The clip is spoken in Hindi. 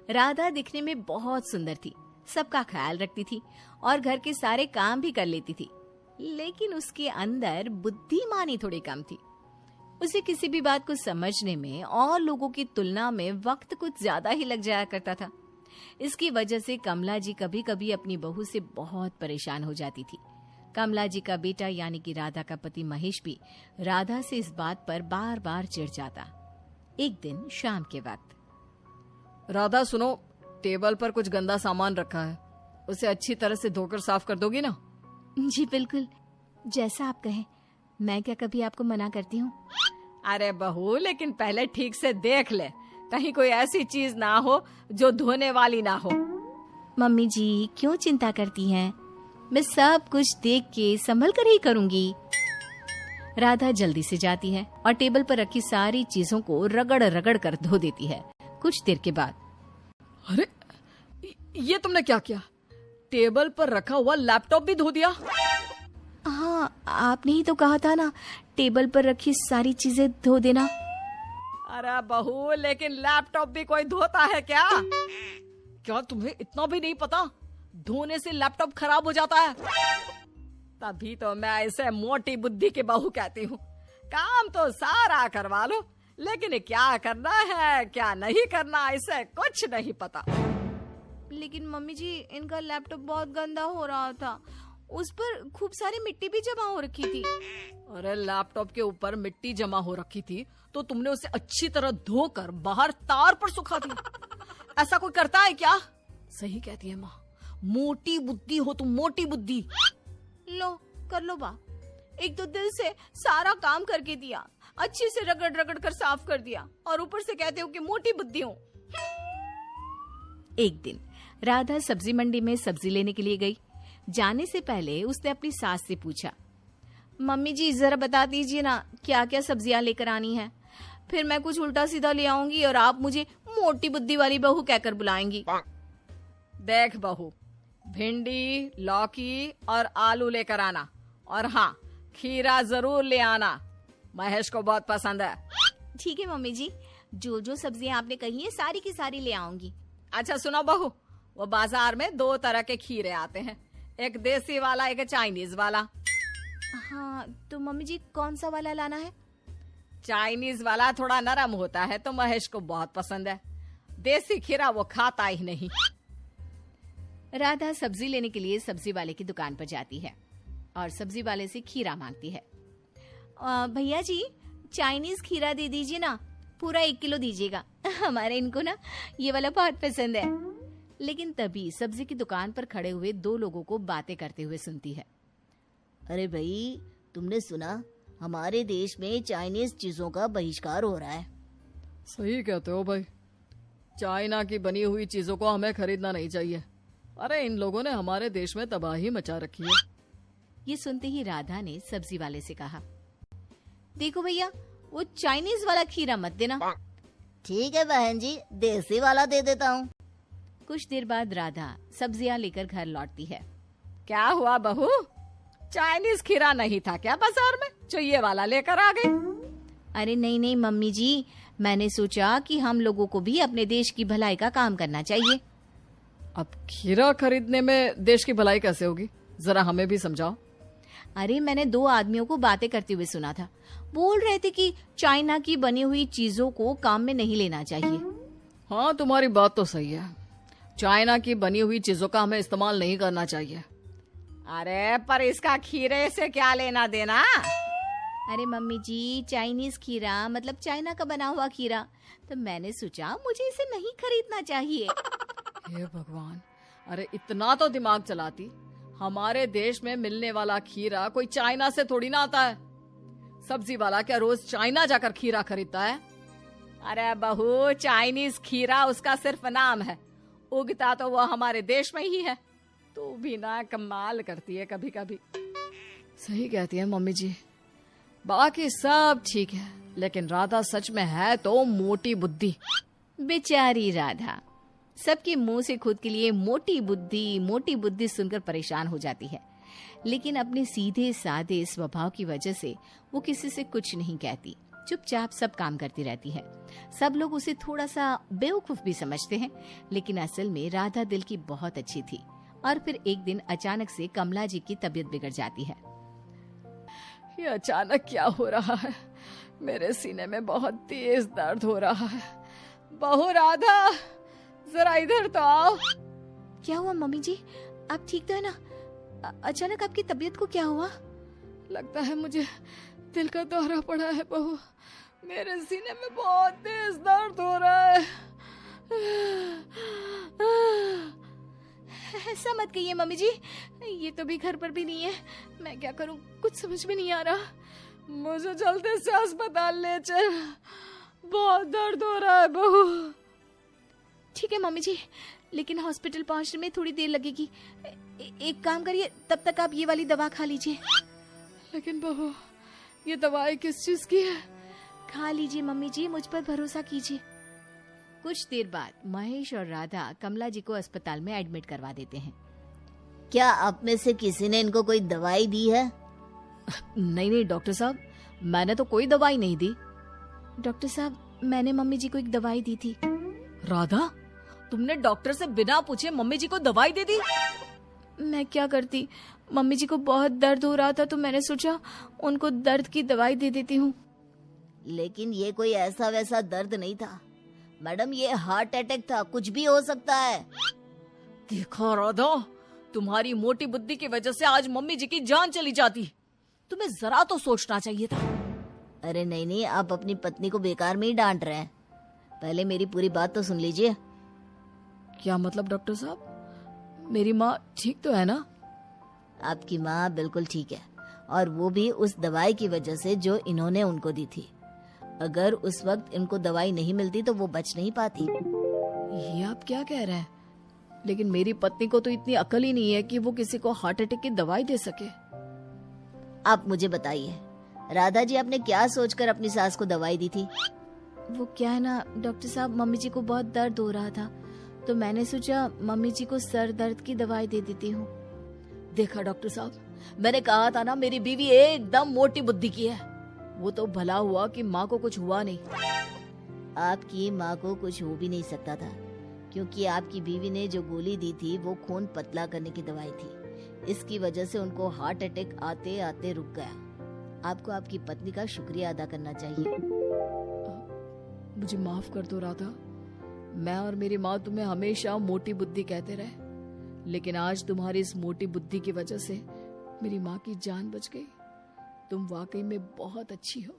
राधा दिखने में बहुत सुंदर थी, सबका ख्याल रखती थी और घर के सारे काम भी कर लेती थी, लेकिन उसके अंदर बुद्धिमानी थोड़ी कम थी। उसे किसी भी बात को समझने में और लोगों की तुलना में वक्त कुछ ज्यादा ही लग जाया करता था। इसकी वजह से कमला जी कभी कभी अपनी बहू से बहुत परेशान हो जाती थी। कमला जी का बेटा यानी कि राधा का पति महेश भी राधा से इस बात पर बार बार चिढ़ जाता। एक दिन शाम के वक्त, राधा सुनो, टेबल पर कुछ गंदा सामान रखा है, उसे अच्छी तरह से धोकर साफ कर दोगी ना? जी बिल्कुल, जैसा आप कहें। मैं क्या कभी आपको मना करती हूँ? अरे बहू, लेकिन पहले ठीक से देख ले, कहीं कोई ऐसी चीज ना हो जो धोने वाली ना हो। मम्मी जी क्यों चिंता करती हैं? मैं सब कुछ देख के संभल कर ही करूंगी। राधा जल्दी से जाती है और टेबल पर रखी सारी चीजों को रगड़ रगड़ कर धो देती है। कुछ देर के बाद, अरे ये तुमने क्या किया? टेबल पर रखा हुआ लैपटॉप भी धो दिया? हाँ, आपने ही तो कहा था ना, टेबल पर रखी सारी चीजें धो देना। अरे बहू, लेकिन लैपटॉप भी कोई धोता है क्या? क्या तुम्हें इतना भी नहीं पता? धोने से लैपटॉप खराब हो जाता है। तभी तो मैं इसे मोटी बुद्धि की बहू कहती हूँ। काम तो सारा करवा लो, लेकिन क्या करना है क्या नहीं करना इसे कुछ नहीं पता। लेकिन मम्मी जी, इनका लैपटॉप बहुत गंदा हो रहा था, उस पर खूब सारी मिट्टी भी जमा हो रखी थी। अरे लैपटॉप के ऊपर मिट्टी जमा हो रखी थी तो तुमने उसे अच्छी तरह धोकर बाहर तार पर सुखा दिया। ऐसा कोई करता है क्या? सही कहती है माँ, मोटी बुद्धि हो तुम, मोटी बुद्धि। लो कर लो बा, एक तो दिल से सारा काम करके दिया, अच्छे से रगड़ रगड़ कर साफ कर दिया, और ऊपर से कहते हो कि मोटी बुद्धि हूँ। एक दिन राधा सब्जी मंडी में सब्जी लेने के लिए गई। जाने से पहले उसने अपनी सास से पूछा, मम्मी जी जरा बता दीजिए ना क्या क्या सब्जियां लेकर आनी है, फिर मैं कुछ उल्टा सीधा ले आऊंगी और आप मुझे मोटी बुद्धि वाली बहू कहकर बुलाएंगी। देख बहू, भिंडी, लौकी और आलू लेकर आना, और हाँ, खीरा जरूर ले आना, महेश को बहुत पसंद है। ठीक है मम्मी जी, जो जो सब्जियां आपने कही है सारी की सारी ले आऊंगी। अच्छा सुनो बहू, वो बाजार में 2 तरह के खीरे आते हैं, एक देसी वाला एक चाइनीज वाला। हाँ तो मम्मी जी कौन सा वाला लाना है? चाइनीज वाला थोड़ा नरम होता है तो महेश को बहुत पसंद है, देसी खीरा वो खाता ही नहीं। राधा सब्जी लेने के लिए सब्जी वाले की दुकान पर जाती है और सब्जी वाले से खीरा मांगती है। भैया जी चाइनीज खीरा दे दीजिए ना, पूरा 1 किलो दीजिएगा, हमारे इनको ना ये वाला बहुत पसंद है। लेकिन तभी सब्जी की दुकान पर खड़े हुए 2 लोगों को बातें करते हुए सुनती है। अरे भाई, तुमने सुना हमारे देश में चाइनीज चीजों का बहिष्कार हो रहा है। सही कहते हो भाई, चाइना की बनी हुई चीजों को हमें खरीदना नहीं चाहिए। अरे इन लोगों ने हमारे देश में तबाही मचा रखी है। ये सुनते ही राधा ने सब्जी वाले से कहा, देखो भैया वो चाइनीज वाला खीरा मत देना। ठीक है बहन जी, देसी वाला दे देता हूँ। कुछ देर बाद राधा सब्जियां लेकर घर लौटती है। क्या हुआ बहू, चाइनीज खीरा नहीं था क्या बाजार में जो ये वाला लेकर आ गई? अरे नहीं नहीं मम्मी जी, मैंने सोचा कि हम लोगों को भी अपने देश की भलाई का काम करना चाहिए। अब खीरा खरीदने में देश की भलाई कैसे होगी, जरा हमें भी समझाओ। अरे मैंने 2 आदमियों को बातें करते हुए सुना था, बोल रहे थे कि चाइना की बनी हुई चीजों को काम में नहीं लेना चाहिए। हाँ तुम्हारी बात तो सही है, चाइना की बनी हुई चीजों का हमें इस्तेमाल नहीं करना चाहिए। अरे पर इसका खीरे से क्या लेना देना? अरे मम्मी जी, चाइनीज खीरा मतलब चाइना का बना हुआ खीरा, तो मैंने सोचा मुझे इसे नहीं खरीदना चाहिए। हे भगवान, अरे इतना तो दिमाग चलाती, हमारे देश में मिलने वाला खीरा कोई चाइना से थोड़ी ना आता है। सब्जी वाला क्या रोज चाइना जाकर खीरा खरीदता है? अरे बहू, चाइनीज खीरा उसका सिर्फ नाम है, उगता तो वो हमारे देश में ही है। तू भी ना कमाल करती है कभी कभी। सही कहती है मम्मी जी, बाकी सब ठीक है, लेकिन राधा सच में है तो मोटी बुद्धि। बेचारी राधा सबके मुंह से खुद के लिए मोटी बुद्धि सुनकर परेशान हो जाती है, लेकिन अपने सीधे साधे स्वभाव की वजह से वो किसी से कुछ नहीं कहती। चुपचाप सब काम करती रहती है। सब लोग उसे थोड़ा सा बेवकूफ भी समझते हैं, लेकिन असल में राधा दिल की बहुत अच्छी थी। और फिर एक दिन अचानक से कमला जी की तबीयत बिगड़ जाती है। ये अचानक क्या हो रहा है? मेरे सीने में बहुत तेज दर्द हो रहा है। बहू राधा, जरा इधर तो आओ। क्या हुआ मम्मी जी, आप ठीक तो है ना? अचानक आपकी तबीयत को क्या हुआ? लगता है मुझे दिल का दौरा पड़ा है बहू। मेरे सीने में बहुत तेज दर्द हो रहा है। ऐसा मत कहिए मम्मी जी, ये तो भी घर पर भी नहीं है। मैं क्या करूं, कुछ समझ में नहीं आ रहा। मुझे जल्दी से अस्पताल ले चल, बहुत दर्द हो रहा है बहू। ठीक है मम्मी जी, लेकिन हॉस्पिटल पहुंचने में थोड़ी देर लगेगी। एक काम करिए, तब तक आप ये वाली दवा खा लीजिए। लेकिन बहू, ये दवाई किस चीज की है? खा लीजिए मम्मी जी, मुझ पर भरोसा कीजिए। कुछ देर बाद महेश और राधा कमला जी को अस्पताल में एडमिट करवा देते हैं। क्या आप में से किसी ने इनको कोई दवाई दी है? नहीं डॉक्टर साहब, मैंने तो कोई दवाई नहीं दी। डॉक्टर साहब, मैंने मम्मी जी को एक दवाई दी थी। राधा, तुमने डॉक्टर से बिना पूछे मम्मी जी को दवाई दे दी? मैं क्या करती, मम्मी जी को बहुत दर्द हो रहा था तो मैंने सोचा उनको दर्द की दवाई दे देती हूँ। लेकिन ये कोई ऐसा वैसा दर्द नहीं था मैडम, ये हार्ट अटैक था, कुछ भी हो सकता है। देखा राधा, तुम्हारी मोटी बुद्धि की वजह से आज मम्मी जी की जान चली जाती। तुम्हें जरा तो सोचना चाहिए था। अरे नहीं, आप अपनी पत्नी को बेकार में ही डांट रहे हैं। पहले मेरी पूरी बात तो सुन लीजिए। क्या मतलब डॉक्टर साहब? मेरी माँ ठीक तो है ना? आपकी माँ बिल्कुल ठीक है, और वो भी उस दवाई की वजह से जो इन्होंने उनको दी थी। अगर उस वक्त इनको दवाई नहीं मिलती तो वो बच नहीं पाती। ये आप क्या कह रहे हैं? लेकिन मेरी पत्नी को तो इतनी अकल ही नहीं है कि वो किसी को हार्ट अटैक की दवाई दे सके। आप मुझे बताइए, राधा जी आपने क्या सोचकर अपनी सास को दवाई दी थी? वो क्या है ना डॉक्टर साहब, मम्मी जी को बहुत दर्द हो रहा था तो मैंने सोचा मम्मी जी को सर दर्द की दवाई दे देती हूँ। देखा डॉक्टर साहब, मैंने कहा था ना, मेरी बीवी एकदम मोटी बुद्धि की है। वो तो भला हुआ कि माँ को कुछ हुआ नहीं। आपकी माँ को कुछ हो भी नहीं सकता था, क्योंकि आपकी बीवी ने जो गोली दी थी वो खून पतला करने की दवाई थी। इसकी वजह से उनको हार्ट अटैक आते आते रुक गया। आपको आपकी पत्नी का शुक्रिया अदा करना चाहिए। मुझे माफ कर दो राधा। मैं और मेरी माँ तुम्हें हमेशा मोटी बुद्धि कहते रहे, लेकिन आज तुम्हारी इस मोटी बुद्धि की वजह से मेरी माँ की जान बच गई। तुम वाकई में बहुत अच्छी हो।